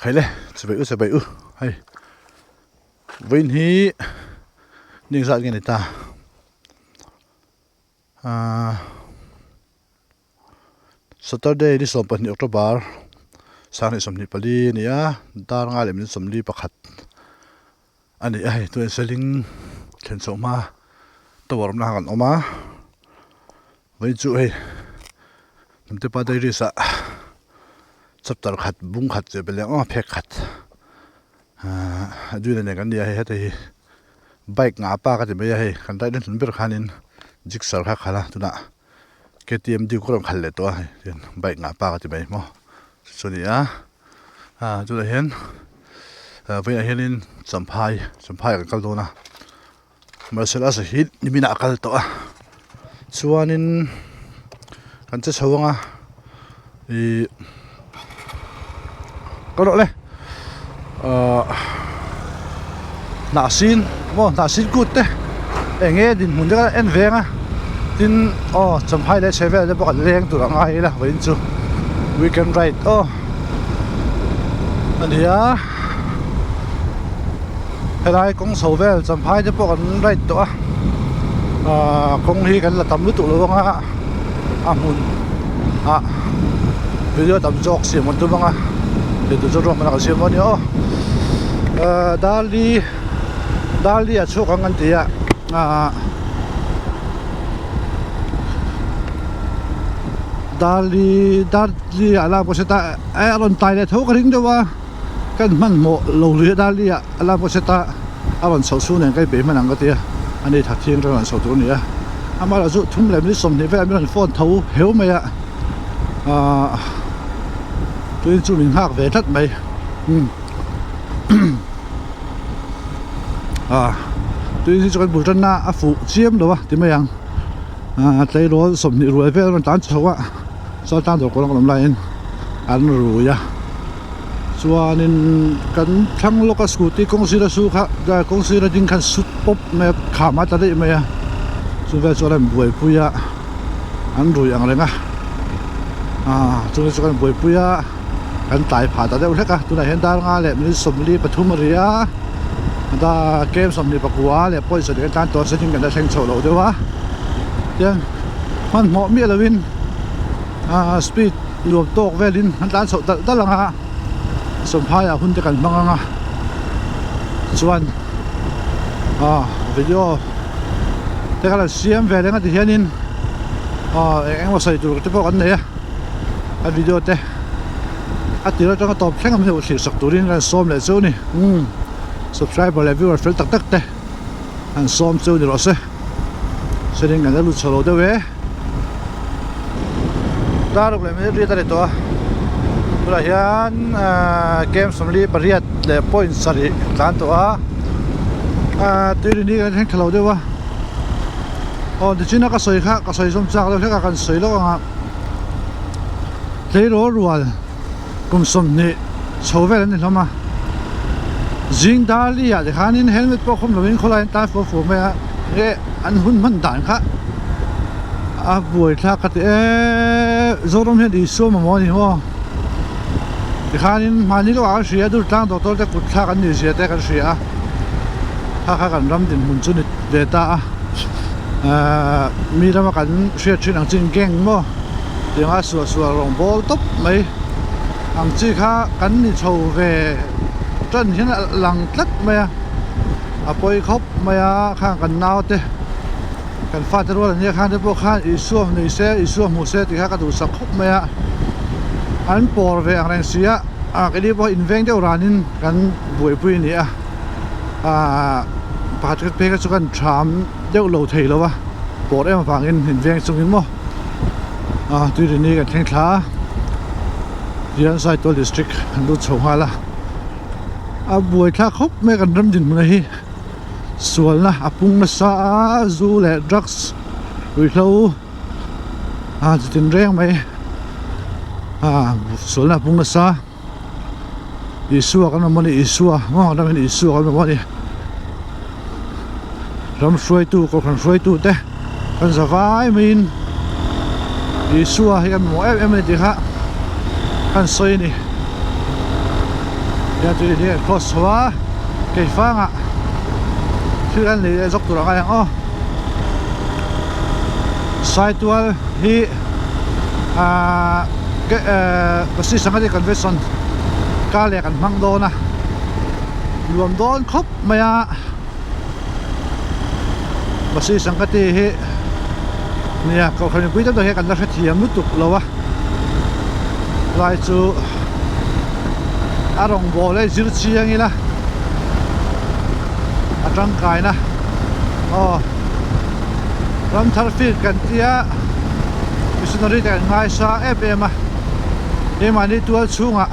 hay le sẽ bay hay vin hi ning zat nge ta Saturday di sompan ni October sang ni somni pali ni a dar nga lem ni somli pakhat ani ai tu seling thlen so ma tawar na kan oma vai chu hei namte pa dai ri sa chapter khat bung khat che bele a phek khat adu ne kan dia he te bike nga pa ka te be he kan dai den ber khanin jiksar kha khala tuna KTM di ko khal le to bike nga pa ka te be mo so ni a chu la hen vai henin champhai kan kal do na martial arts hit ni mina kal to a chuanin kan che chawanga I có độ lên nã xin cút đấy để nghe thì muốn cho em về à tin chấm hai lấy xe về để bỏ lên tụi nó ngay là với chú weekend ride anh thì cái này cũng sầu về chấm hai để bỏ ride tụi cũng hi cái là tầm lúc tụi luôn muốn video tầm jok xí một tụi bằng để tụi chúng mình xem vào nhớ Dali ở chỗ các anh chị Dali là một ta Aaron tài để thấu cái đỉnh đó wa cái mình một lâu lưỡi Dali là một ta Aaron sầu su này cái bể mình ăn cái gì anh ấy thật thiên rồi sầu tu này mà là chút thùng làm đi xong thì phải mình phone thấu hiểu mày tôi chú mình hát về thất mày tôi cho cái buổi trưa na phụ chiếm đâu thì mấy anh thấy đó sầm nị rồi về nó tán sâu sao tán được con làm lại ăn rồi cho nên cần thằng lúc cái scooty công ty là su khác công ty là dính khăn sút pop mẹ khám mắt đấy mày cho về cho làm buổi vui ăn rồi ăn lên cho cái buổi vuiกันตายผ่าตาได้อุทกะตัวไหนเห็นด้านงาเลยมันสมรีปฐุมเรียมันตาเกมสมรีปกัวเลยปล่อยสุดกันตัวเส้นกันได้เชิงโฉลด้วยวะยังมันเหมาะมีอะไรวินสปีดรวมโต๊ะเวลินมันด้านโฉด้านหลังสมพายหุ่นจะกันบ้างส่วนวิดีโอแต่ก็เลยเสียมเวลินก็ที่เห็นเอ็งว่าใส่ตัวที่พวกอันไหนวิดีโอเต้ที่เราต้องตอบแข่งกันไม่ถูกสิสักตัวนี้กันซ้อมเลยเจ้านี่subscribe ไปเลยวิวเฟลตักเต้กันซ้อมเจ้านี่รอสิเสด็จกันจะลุชโลเดเว่ตาลูกเลยไม่ได้เรียนอะไรตัวเราเห็นเกมสมรีปริยัติเลย point สริการตัวตัวนี้กันแข่งทะเลาด้วยวะเดี๋ยวจีน่าก็สวยค่ะก็สวยสมศักดิ์แล้วแค่กันสวยแล้วก็เลยรัวกุมสมนี่ชาวเวลนี่ทำมาจิงดาลีอ่ะเดี๋ยวข้านี่เฮลเมตพวกผมเราเป็นคนละตาฟูๆไหมฮะอันหุ่นมันด่านค่ะบุยทักกันโซลมเห็นดีสู้มาหมดนี่วะเดี๋ยวข้านี่มานี่ก็ว่าเสียดูตั้งตัวแต่กุดทักกันนี่เสียแต่กันเสียถ้าข้ากันรำดินหุ่นจุนเดต้ามีรำกันเสียชิ้นอังจิงเก่งมั้งเดี๋ยวข้าสัวลงบอลตบไหมอังจีข้ากันนี่โชว์เวจนเห็นหลังตัดไหมปอยครบไหมข้างกันนาวเตะกันฟาดตัวนี้ข้างที่พวกข้าอีส่วนนี่เสียอีส่วนหมูเสียที่ข้ากระดูกสักครบไหมอันปอร์เวอังแรงเสียก็ดีพออินเวงเดียวรานินกันบวยปุยนี่ปาดเพกสุกันชามเดียวโหลเทแล้ววะปอร์เอ็มฝั่งอินเวงสุกินมั้งตัวนี้กันแข่งขาเรียนสายตัวดิสตริกกันดูชาวฮาละบวยท่าครบไม่กันรำดินมันเลยส่วนละปุงนัสซาซูเล่ดรักส์วิลาจะตินแรงไหมส่วนละปุงนัสซาอิสัวกันมาวันนี้อิสัวว่าเราเป็นอิสัวกันมาวันนี้รำช่วยตู้ก็กันช่วยตู้เต้กันสบายมินอิสัวให้กันหมอเอ็มนี่ดีค่ะกันสวยนี่ ya tu ni cross wa ke fa nga thil an le jok tur nga yang side wall hi ke pasi sangati convention ka le kan mang do na rwam don khop maya pasi sangati hi nia ko khani pui ta do he kan la thiam lu tuk lowa lai chu arong bo le zir chiang ila atang kai na ram thar fi kan tia missionary ta ngai sa fm a emani tual chunga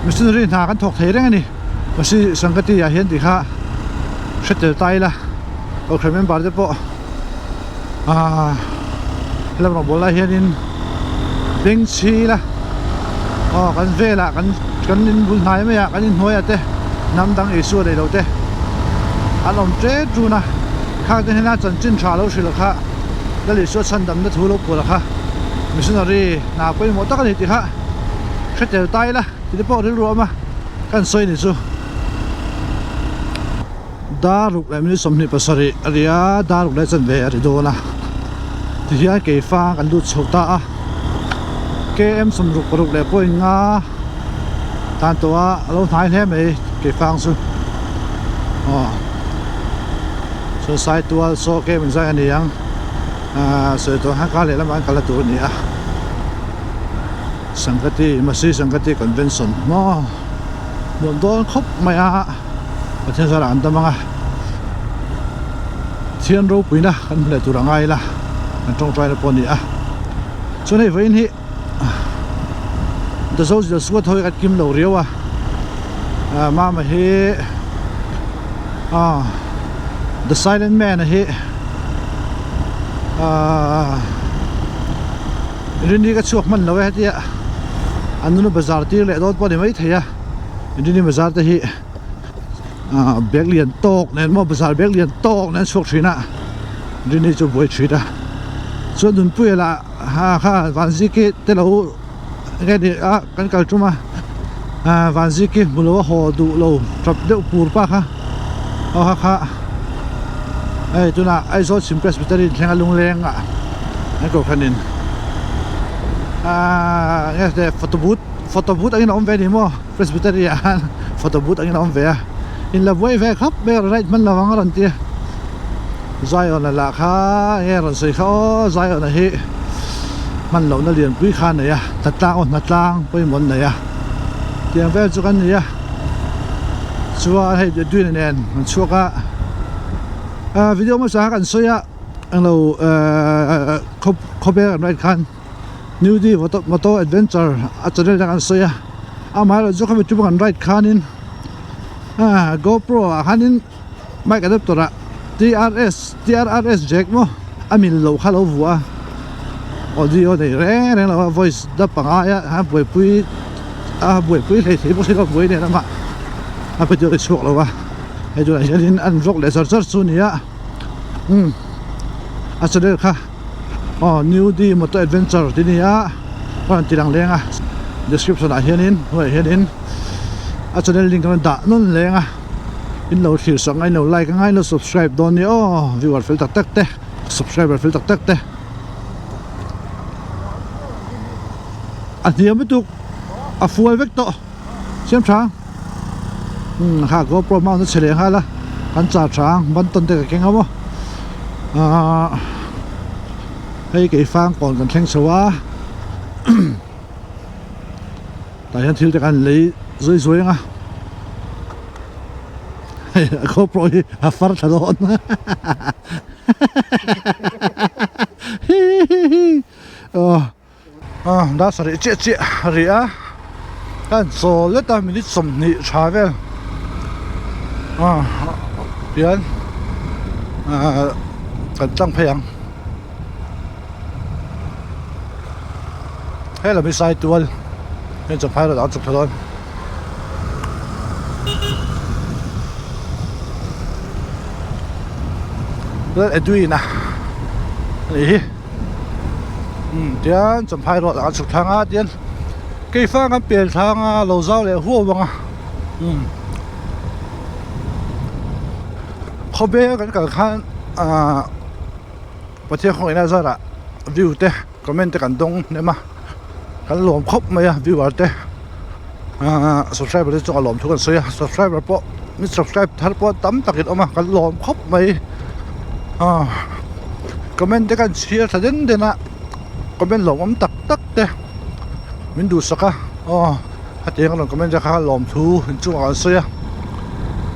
missionary na kan thok thei reng ani masi sangati ya hian ti kha shetel tai la o khremen bar de po lam ro bola hian in beng chi la kan vela kan in bul nai me ya kan in hoi ate nam dang isu dei lo te alom tre tu na kha te na chan chin tha lo shil kha dali so chan dam na thu lo pura kha missionary na poi mo ta kan ti kha shetel tai la ti po ri ro ma kan soi ni chu daruk la mi som ni pasari aria daruk la chan ve ari do na ti ya ke fa kan lu chota a ke em som ruk ruk le poi nga tan to a lo thai the me ke fang su so sai to so ke min sai ani yang so to ha ka le la man kala tu ni a sangati masi sangati convention mo don don khop maya pathen sara an tamanga thian ro puina kan le tu rangai la an tong trai na poni a so nei vein hi the social squad thoi kat kim lo riawa ma hi the silent man hi rini ka chuak man lo he tia anu bazar tir le dot poni mai theya rini bazar te hi bek lian tok nen mo bazar bek lian tok nen chuak thina rini chu boi thida so dun puela ha vanziki te lo cái này kan kal chuma vanziki mulo ho du lo trap de pur pa kha kha ai tuna ai zo sim presbytery thenga lung leng ai ko khanin yes de photo booth angin om ve ni mo presbytery photo booth angin om ve in la voi ve khap be right man lawang ran ti zai on la kha ye ran sei kha zai on hi man lo na lian pui khan này na tlang poi mon này tiang ve chu kan ni chua hei de duin nen man chuka video ma sa kan soya ang lo khobe right khan new di moto adventure achare kan soya ama lo jo kham tu kan right khan in GoPro hanin mai ka dap tora TRS jack mo amin lo khalo wa audio này rẽ là voice đáp bằng ai á buổi pui thì bố sẽ có buổi này lắm ạ bây giờ suộc rồi ba bây giờ là đến ăn rốc để sờ xuống này á sẽ được ha new đi một cái adventure thế này á còn chỉ đang lên description là hiện in rồi hiện in sẽ được link mình đã nôn lên in lâu thì sáng ngay lâu like ngay lâu subscribe đón nhớ viewer phải tắt tắt subscriber phải tắt tắt thì mới tục full vector xem sáng ha GoPro mount nó sẽ lên ha là anh trả sáng bắn tuần tới cái không hay cái phang còn cần khen số á tại hiện thiếu cái anh lấy dưới GoPro phát thật luôn đã sari chị ria kan so leta minute som ni travel pian kan tang phayang hay là mi sai tual nên chụp hai là đã chụp thôi rất là đuôi nè đi tian chụp hai rồi đã chụp thang á tian cây pha ngắm biển thang lâu rau để hua vang เขาเบ้กันกับข้างประเทศของอินเดียละวิวเต้คอมเมนต์กันตรงเนี่ยมากันหลอมครบไหมอะวิวอะไรเต้subscribe ไปจงหลอมทุกคนเสีย subscribe แล้วพอมี subscribe ทัดพอตั้มตักเห็นออกมากันหลอมครบไหมคอมเมนต์กันเชียร์ทัดเด่นนะคอมเมนต์หลอมตักเต้มินดูสักอ่ะฮัตเองกันคอมเมนต์จะข้าหลอมทูเห็นจุ่มกันเสีย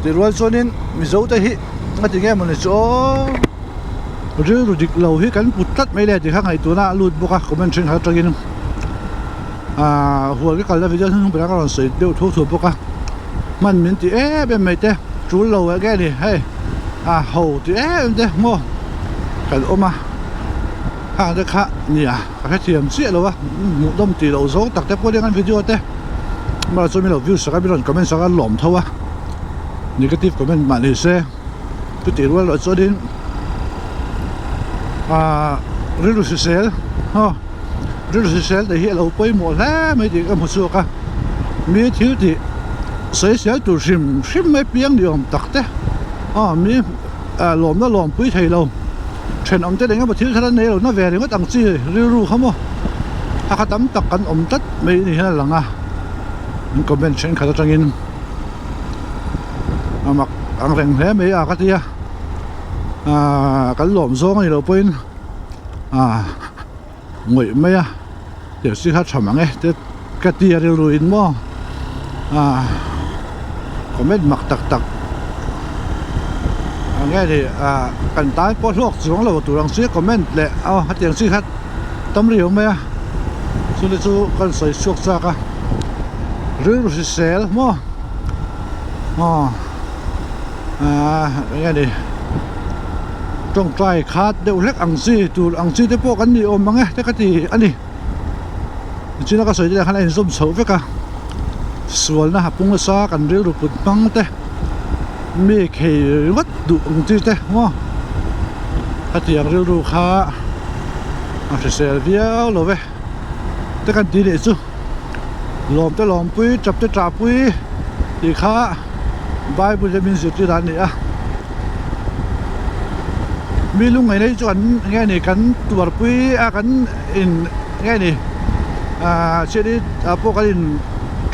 แต่รวนส่วนนี้มีเจ้าแต่ฮิงั้นจะแง่มันเลยจ้าเรื่องรู้ดิกเราฮิกันปุตตัดไม่ได้ที่ข้างไอ้ตัวน่ะรูดบุกอะคอมเมนต์เช่นเขาจะกินหัวก็กันแล้ววิจารณ์ทั้งเป็นการเสียเดี๋ยวทุบบุกอะมันเหมือนที่เป็นไม่ได้จูนเราแก่นี่เฮ้ยhowที่เป็นเด้โม่กันออกมาห่างจากข้าเนี่ยแค่เทียมเสียแล้ววะมุดดมตีเราโซ่ตักแต่พวกเรื่องวิดีโอเต้มาจะมีเราวิวสักการ์ดคอมเมนต์สักการ์ดหลอมเท่าวะnegative comment มาเลยเซ่ตัวตีว่าเราจะดินเรื่องสุดเซลเรื่องสุดเซลแต่เหี้ยเราไปหมดแล้วไม่ดีก็หมดสุกอะมีที่ที่เสียตัวชิมไม่เพียงเดียวตักเต้มีหลอมแล้วหลอมปุ้ยไทยเราเช่นอมเต้เองก็มาที่ท่านเนี่ยเราหน้าแหวนก็ตั้งชื่อรู้เขามั้งถ้าเขาตั้มตักกันอมตัดไม่นี่นั่นหลังมันก็เป็นเช่นเขาจะกินมักอังแรงแท้ไม่ก็ที่กันหลอมซองนี่เราเป็นงวยไม่เดี๋ยวสิครับฉมังเดี๋ยวกระเทียมรุยมั้งคอมเมนต์มักตักง่ายดิกันตายพอโลกสองเราตัวรังเสียคอมเมนต์แหละฮัตยังสิครับตั้มเรียวไหมสุดที่สุดกันใส่ชุกซากเรื่องรู้สึกเซลมั้งง่ายดิตรงใกล้ขาดเดี๋ยวเล็กอังซีตัวอังซีที่พวกกันนี่อมมั้งแต่ก็ที่อันนี้จริงๆก็สวยจะขนาดนี้ส้มเสาเฟกะส่วนนะปุ่งซากันเรื่องรูปปังเต้ไม่เคยวัดดูอังซีเต้ว่าถ้าที่อยากเรื่องรูปขาเสียเดียวเลยเว้ยแต่กันดีเลยจู่ลมแต่ลมปุ้ยจับแต่จับปุ้ยดีขาใบปุ้ยจะมีสิ่งที่ด้านนี้มีลุงไงในจวนไงนี่กันตัวปุ้ยกันอินไงนี่เช่นนี้พวกกัน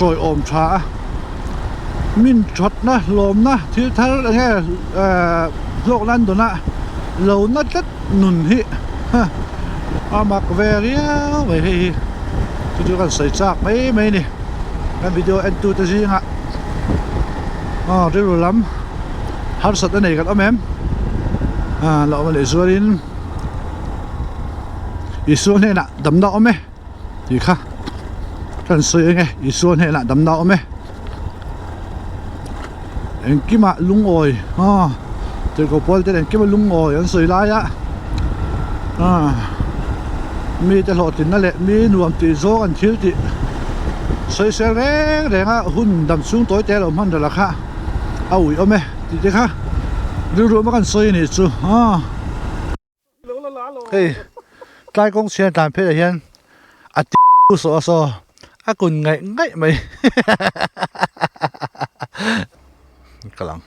จอยอมชามินช็อตนะลมนะที่ท่าไงโลกนั้นตัวน่ะเรานัดหนุนฮิมักเวรียไปให้ทุกคนใส่จากไม่นี่กันวิดีโอเอ็นตูตะซิงะเรื่องล้ำฮัตสัตว์ไหนกันแม่เรามาเลยส่วนนี้อีส่วนนี้น่ะดำดาวไหมดีค่ะกันซื้อไงอีส่วนนี้น่ะดำดาวไหมเอ็งกิมาลุงโอยเจ้าก็พอจะเอ็งกิมาลุงโอยอันสวยร้ายมีแต่หลอดตินนั่นแหละมีหน่วงตีโซกันชิ้นที่สวยแรงหุ่นดำสูงตัวเจ้าเรามันเดี๋ยวละค่ะเอาอีกเอาไหมดีค่ะรู้มากันสวยนี่จู่เฮ้ยใต้กองเชียร์ตามเพจเฮียนติวสอกุนไงไหมกำลัง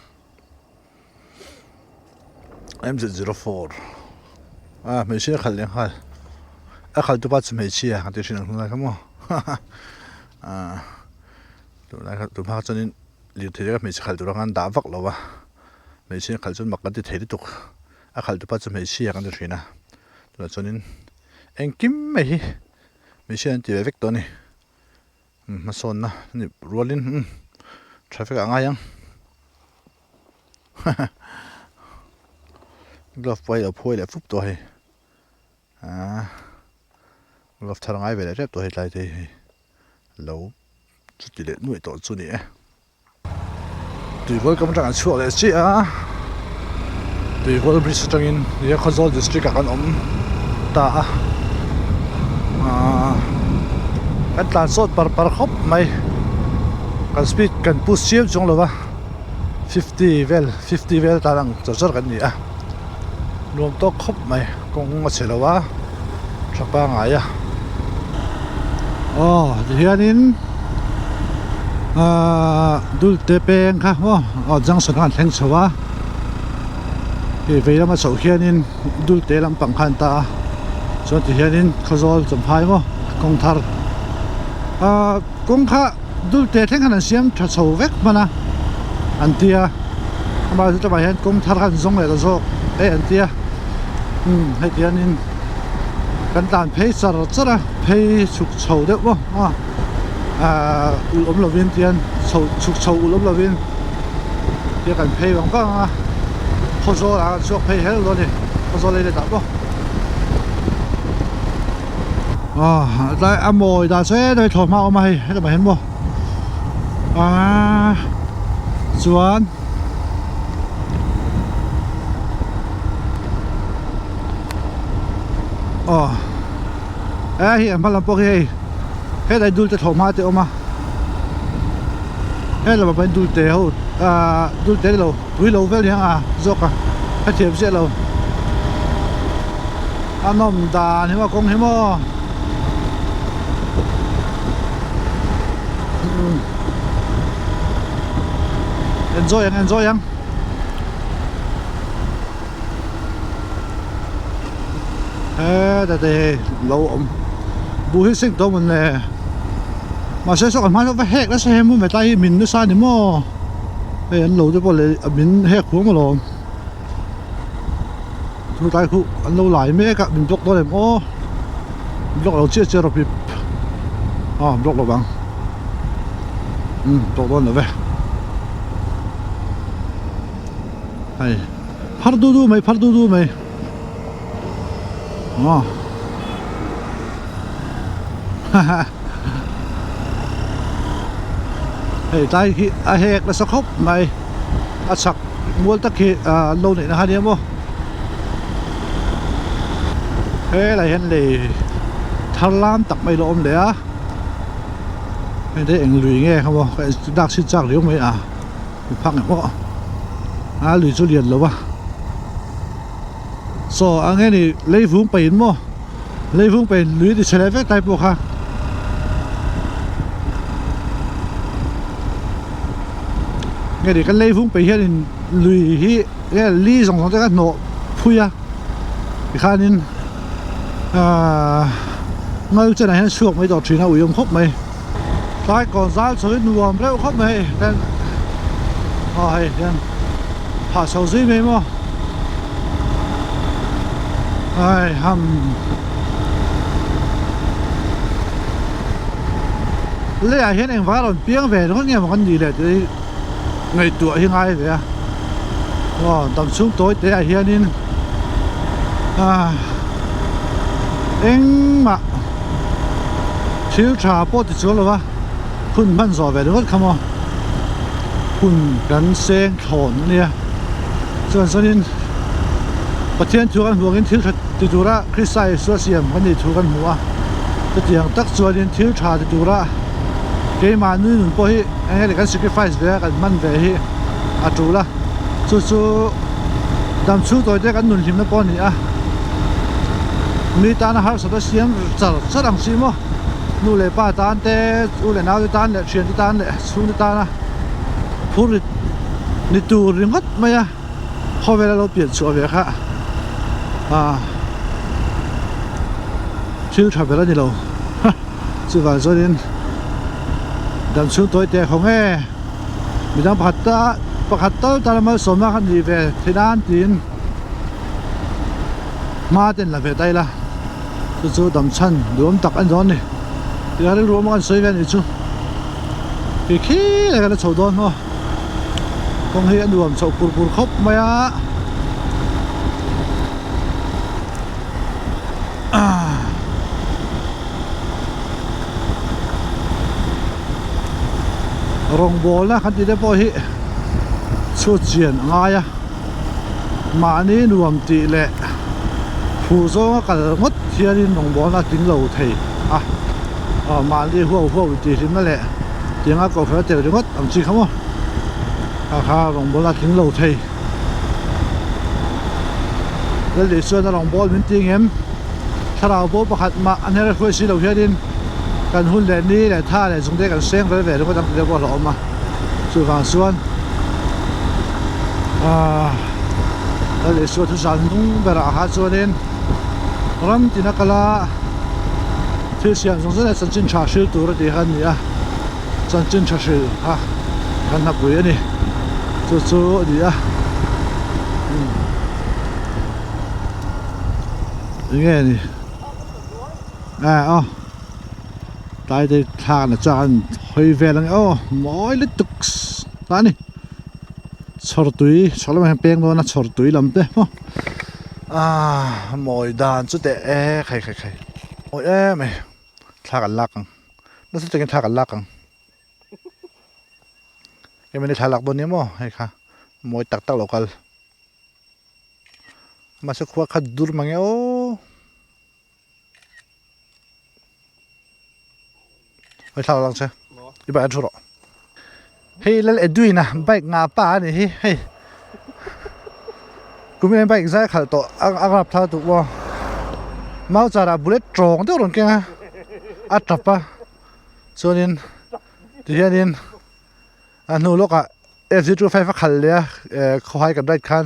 M704ไม่ใช่ขันเลยค่ะขันตัวปัจจุบันไม่ใช่ขันตัวชิ้นหนึ่งอะไรครับมั้งตัวอะไรครับตัวภาคจนนี้หรือที่เรียกไม่ใช่ขันตัวงานดาวักหรอวะไม่ใช่ขันจนมักกันที่เทดิตุกขันตัวปัจจุบันไม่ใช่กันตัวชิ้นนะตัวจนนี้เอ็งกิมไม่ใช่ที่เวกตัวนี้มาโซนนะนี่รัวลินทราฟิกอะไรยังกลับไปเอาพวยแล้วฟุบตัวให้กลับทางไอ้เวลาเรียบตัวให้ไรที่แล้วจุดเด็ดหน่วยต่อจุดนี้ตัวก็กำลังช่วยเลยสิตัวก็บริสุทธิ์จังอินเนี่ยคอนโซลดิสทริกกันตากันตาสดปาร์คบไหมกันสปีดกันพุชเชียร์จงหรือวะ50 เวลตาลังจะกันนี่รวมตัวครบไหมคงมาเสียแล้ววะชักบ้างไงเดี๋ยวนี้ dul te peng kha o jang san kan thleng chawa e veila ma chho hianin dul te lam pang khan ta chuan ti hianin khazol chom phai mo kong thar kong kha dul te thleng han siam tha chho vek mana an tia ma chu ta hian kong thar han zong le da zo e an tia hai hianin kan tan phei char chara phei chuk chho de mo ulom lovin tian chuk chho ulom lovin tia kan phei wang ka khozo la chok phei hel lo ni khozo le ta bo dai amoi da se dai thor ma ma hai da ba hen bo chuan hi an balam po hi he dai dul te thor ma te oma he la ba dul te ho dul te lo tui lo vel yang zoka ha thiam se lo anom da ni ma kong hi mo enjoy yang da de lâu bu hi sing to mun ne mà sẽ so kan ma va hek la se mu me tai min nu sa ni mo e an lo de po le min hek khu mo lo tu tai khu an lo lai me ka min blok to le mo blok lo che che ro pi blok lo bang blok don le ve hai par du mai hey tai khi hek la sakhop mai sak mul tak khi lo nei na ha ni mo he la hen le thalam tak mai lo om le a he de eng lui nge kha mo dak si chak liu mai phak mo lui chu lian lo wa so ange ni leivung pein mo leivung pein lui di chele ve tai po kha nghe đi cái lấy vung bị hiện lùi hi cái lý dòng dòng cái nổ phui thì khai nên ngay trên này suộc mấy đợt chuyện nào uống khóc mày tại còn giá chơi nuông réo khóc mày nên hay nên hạ sầu gì mày mà ai lấy hiện anh vác rồi biếng về nó nghe một con gì để ngày tuổi hiện ai vậy tầm xuống tối để hiện nên anh mà thiếu trà bớt thì chỗ rồi phun bắn gió về được không phun gắn sen thốn nè cho nênประเทศทุกันหัวกันthiếu tràติดตัวละคริสไซส่วนเสียมกันนี่ทุกันหัวแต่อย่างตักส่วนนี้thiếu tràติดตัวละเกี่ยมานู่นพอฮีไอ้เด็กกัน sacrifice เดียกันมันเดียฮีจูละจู่ดำชูตัวเด็กกันนุ่นหิมนะปอนี่มีตาหน้าหาสุดเสียงจัดดังซีมั้งนู่นเลยป้าตาเตะนู่นเลยน้าวตาเนี่ยเชียนตาเนี่ยชูนตานะพูดนี่ตัวริงกัดไหมพอเวลาเราเปลี่ยนชัวร์เวค่ะชื่อชาวเวลานี่เราสื่อว่าส่วนนี้ดันชูตัวเตะของมีทั้งผัดตาตามาสมมาคันดีเวที่ด้านจีนมาเต็นละเวได้ละจู่ดำชันรวมตักอันร้อนนี่เดี๋ยวเรารวมกันสวยกันอีกจู่ขี้อะไรกันชาวดอนเนาะคงให้อันรวมชาวปูครบไหมรองบอลนะคันที่ได้พอฮีชุดเจียนง่ายมานี่รวมตีแหละผู้ส่งกันหมดเทียนรองบอลนะถึงเราไทยมานี่หัวตีทิ้งนั่นแหละเจียงก็เพื่อเตะถึงหมดอันจริงเขาว่ารองบอลนะถึงเราไทยแล้วเดี๋ยวส่วนรองบอลมันจริงเห็นถ้าเราบอลประคัดมาอันนี้เราคุยสิเราเฮียดิน กันหุ่นแดนนี้แหละท่าแหละสงเด็กกันเสียงไปแบบก็ต้องเรียกว่าหล่อมาส่วนฝั่งส่วนแล้วเลยส่วนทุกสันทุ่งเบราหาส่วนเองรำที่นักล่าที่เสียงสงสัยสันจินชาชิลตัวดีกันเนี่ยสันจินชาชิลฮะกันนับปุ๋ยนี่จู่ๆดีอ่ะยังไงนี่อ๋อตายได้ทางนะจานหอยเวลังหมอยลิตุกส์ตานี่ชอร์ตุยชอร์มันเป็นตัวน่ะชอร์ตุยลำเต้หมอยดานสุดแต่ใครโอ้ยไม่ทากันลักกังน่าจะเป็นทากันลักกังยังไม่ได้ทาลักบนนี้มั้งให้ค่ะหมอยตักหลอกกันมาสักขวดขัดดูมั้งไม่ทาลังใช่อีบ้าชุดหรอเฮ้ยแล้วไอ้ดุยนะใบงาป่านี่เฮ้ยกูไม่ได้ใบใช่ขัดตัวอักรับท่าตัวว่ามาจาระบุเล็ตตรงตัวหลงแกอัดทับปะส่วนนี้ที่นี่นู่นลูกอ่ะF-05ขัดเลยเขาให้กันได้คัน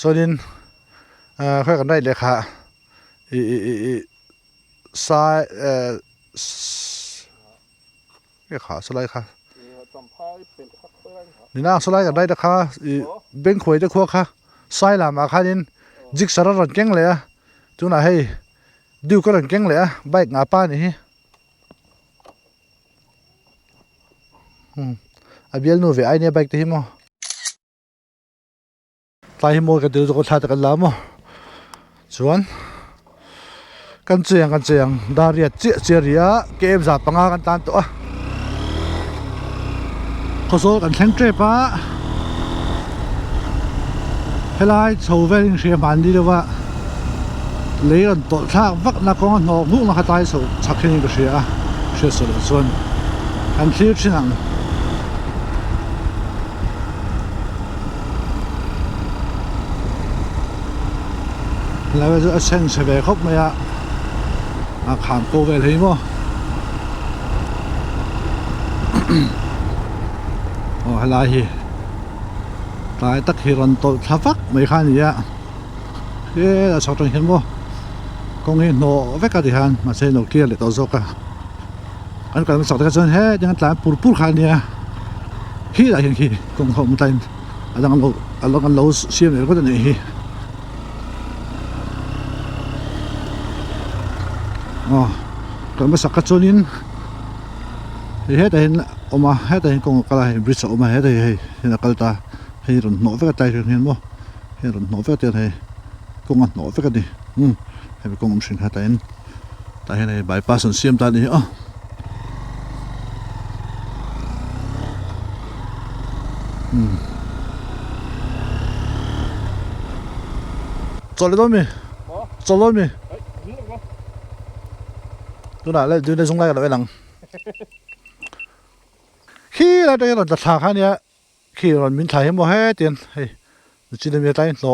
ส่วนนี้เขาให้กันได้เลยค่ะซ้ายนี่ขาสไลด์ค่ะนี่น่าสไลด์กันได้นะคะเบ่งขวยจะคั่วค่ะซ้ายหลังมาค่ะนี่จิกสารรันเก่งเลยจุน่าให้ดูก็รันเก่งเลยใบงาป้านี่อาเบลนูเวไอเนี่ยใบที่หิมะตายหิมะกันเดี๋ยวจะก็ทัดกันแล้วมั้งส่วนกันเจียงดาริยเจียริยเก็บจับปังอากันตันตัวเขาโซ่กันแข่งเจ็บปะเฮ้ยไล่โชว์เวลิงเชียร์มันดีเลยว่าเลี้ยงตัวท่าวักนักกองหนอมุกนักตายสูชักขึ้นก็เชียร์สุดส่วนกันที่ชินังแล้วจะเช่นเฉลี่ยครบไหมขามโกเวลหิมะอะไรตายตักฮิรันโตทัฟักไม่ขันเนี่ยเราชอบตรงเห็นบ่กงเห็นโนเวกัดหันมาเช่นโนเกียร์เลยตัวโซกะอันกันมันสอบกันจนยังตายปูขันเนี่ยฮีอะไรอย่างนี้กงเขาไม่ตายอันนั้นเรากันเราเชื่อเลยก็จะเนี่ยกันมาสักกระจุนินเฮ็ดเห็นออกมาเฮ็ดเห็นกงกระไรบริษัทออกมาเฮ็ดเห็นกระตาเห็นรถหนอเวกใจเห็นบ่เห็นรถหนอเวกใจให้กงหนอเวกดีให้ไปกงอมสินหาแต่เห็นในบายพาสเสียมตาดีจอดเลยตัวมีจอดรถมีดูหน่าเลยดูในสงไลกันเลยหลังขี้อะไรตัวนี้เราจะทางข้างนี้ขี้เรามินถ่ายให้หมดให้เตียนเฮ้ยจีนมีอะไรโล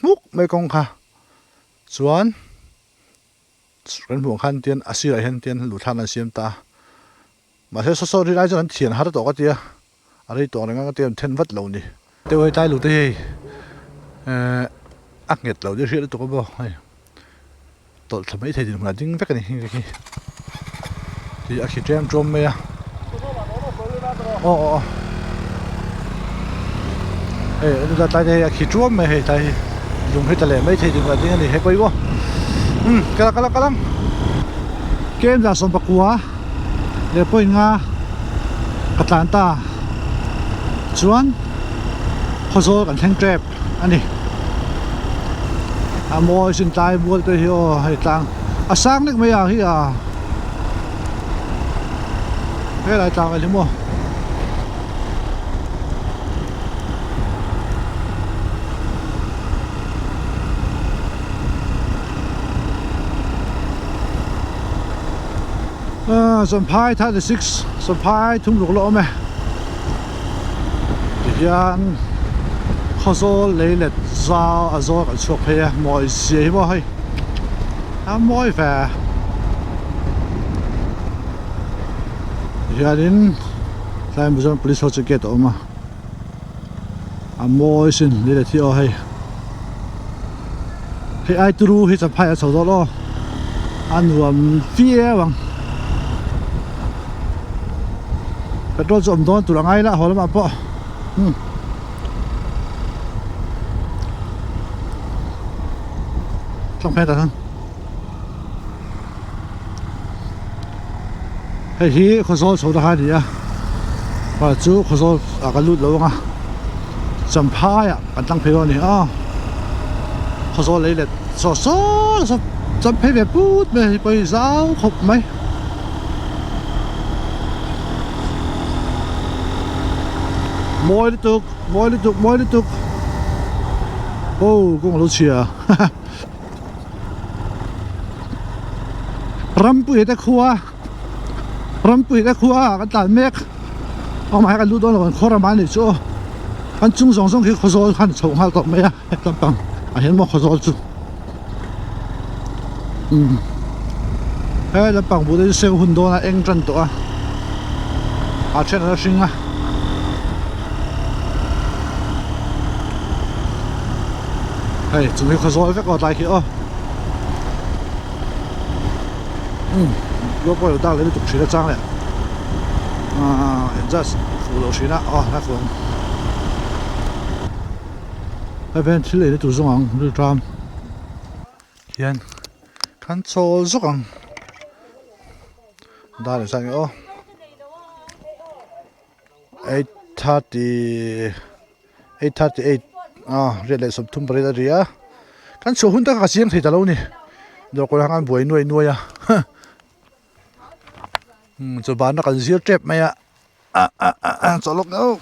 มุกไม่กงค่ะส่วนหัวขันเตียนอาศัยอะไรเห็นเตียนหลุดทางนั้นเสียมตามาเฮ้ยโซ่ที่ได้จะนั้นเถียนหาตัวก็เตียอะไรตัวนั้นก็เตียนเทนวัดเหล่านี้เดี๋ยวไอ้ใจหลุดที่อักเงียดเหล่านี้เชื่อตัวก็บอกตัวทำไมเธอถึงมาดิ้งฟักกันนี่ที่อาคิเจมจมไหมดูตาตายอาคิจมไหมตายลุงให้ตะเลไม่เธอถึงมาดิ้งนี่ให้ไปบ่กำลังเกมจากสมปกัวเดี๋ยวพ่อยงากระตันตาชวนเขาโซ่กันแข่งเจ็บอันนี้มวยสินตายบัวตัวเหี่ยวให้ตังสร้างนึกไม่อยากที่ให้หลายตังอะไรมั้งสัมภาระท่าที่6สัมภาระทุ่งหลวงล้อไหมยังเขาโซ่เลยเล็ดซาโซ่กับชกเฮียมวยเสียบ่ให้มวยแฝ hianin tlai muzon police ho chiket oma amoi sin ni le thi o hei hei ai turu hi cha phai a chho lo anuam fie wang petrol chom don turangai la holma po trong phe ta thân hei hi khoso chho da ha ni a pa chu khoso a ka lut lo nga cham phai a kan tang pheo ni a khoso lấy le so cham phei ve put me poi zau khop mai moi đi tục ô cũng lâu chia rampui ta khua cái tàn mét ông mày cái lúa đó là còn khó làm ăn được chứ anh chung song khi khó rồi hắn trồng hai tọt mấy à tọt bằng à hiện mà khó rồi chứ cái là bằng bữa đấy sale hun đó là anh chân tọa à trên là sinh à hey chúng mình khó rồi phải có tài kia lúc bây giờ đang lấy được chục triệu trang này hiện giờ phụ đầu chuyện đó nó cũng cái bên chỉ lấy được chục trang được trăm hiện khán số rất là đa là sao nhỉ 838 read lại sub thum bari da ria kan so hun ta ka siang thei ta lo ni do ko hangan buai nuai à cho bán nó còn giết trẹp mày ạ cho lúc nữa